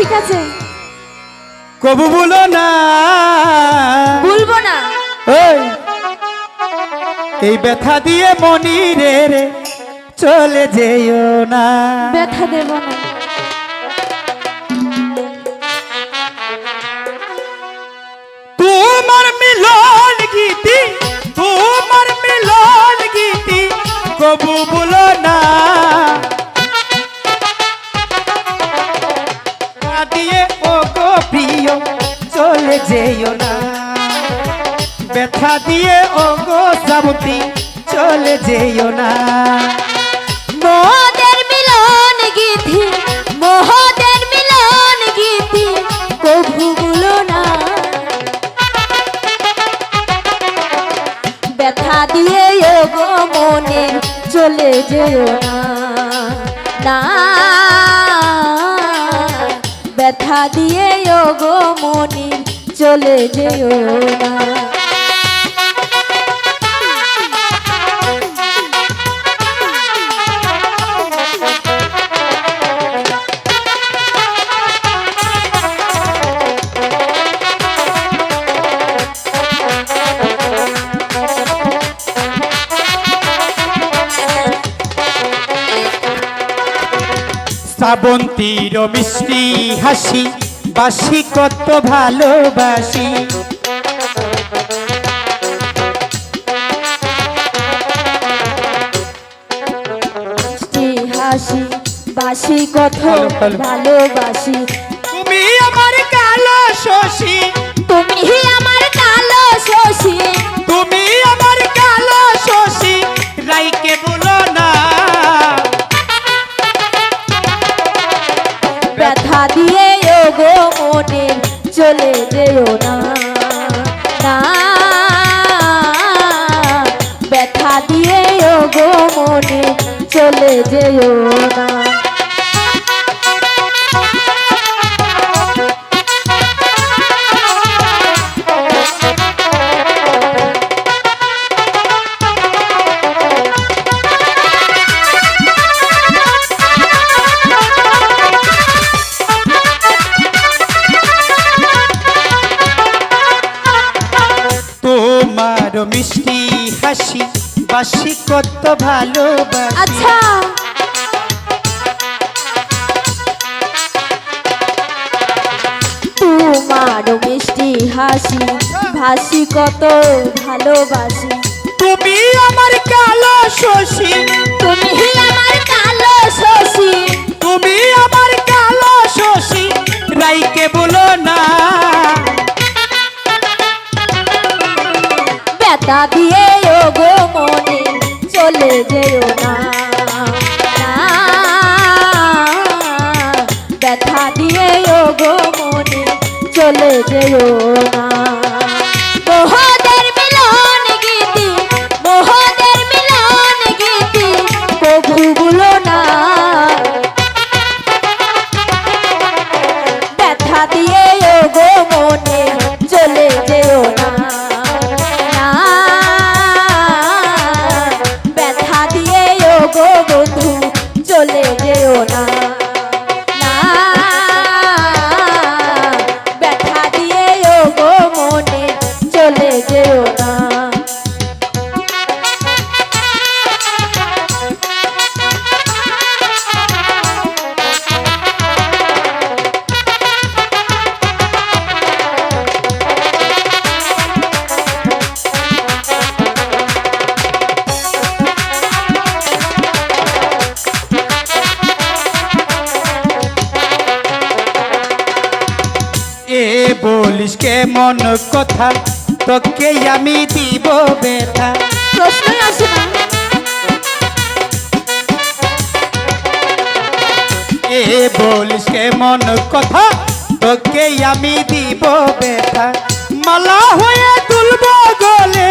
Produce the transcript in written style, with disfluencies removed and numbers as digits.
ঠিক আছে, কবু বলো না, ভুলবো না। ওই এই ব্যথা দিয়ে মনিরে রে চলে যেও না। ব্যথা দেব না। তোমার মিলন গীতি, তোমার মিলন গীতি কবু বলো না, দিয়ে ও গো প্রিয় চলে যেও না। ব্যথা দিয়ে ও গো সাবতি চলে যেও না। মোদের মিলন গীতি, মোদের মিলন গীতি কভু ভুলো না। ব্যথা দিয়ে ও গো মনে চলে যেও না, না। ব্যথা দিয়ে ও গো মনে চলে যেও না। শ্রাবন্তীর মিষ্টি হাসি বাসি কত ভালোবাসি। হাসি বাসি কত ভালোবাসি। তুমি আমার কালো শশী, তুমি আমার কালো শশী, তুমি আমার কালো শশী রাইকে বলো না। ব্যথা দিয়ে ও গো মনে চলে যেও না, না। ব্যথা দিয়ে ও গো মনে চলে যেও না। তোমার মিষ্টি হাসি বাসি কত ভালোবাসি। আচ্ছা, তোমার মিষ্টি হাসি ভাসি কত ভালোবাসি। তুমি আমার কালো শশী, তুমি আমার কালো শশী, তুমি আমার কালো শশী রাইকে বলো না। ব্যথা দিয়ে ও গো মনে চলে যেও না, না। ব্যথা দিয়ে ও গো মনে চলে যেও না। মোহদের মিলন গীতি, মোহদের মিলন গীতি কভু ভুলো না। ব্যথা দিয়ে ও গো মনে চলে যেও না, না। ব্যথা দিয়ে ও গো বন্ধু চলে যেও না, না। ব্যথা দিয়ে ও গো মনে চলে যেও না। এ বলিস কেমন কথা তোকে আমি দিব ব্যথা। প্রশ্নই আসে না। এ বলিস কেমন কথা তোকে আমি দিব ব্যথা। মালা হয়ে তুলব গলে,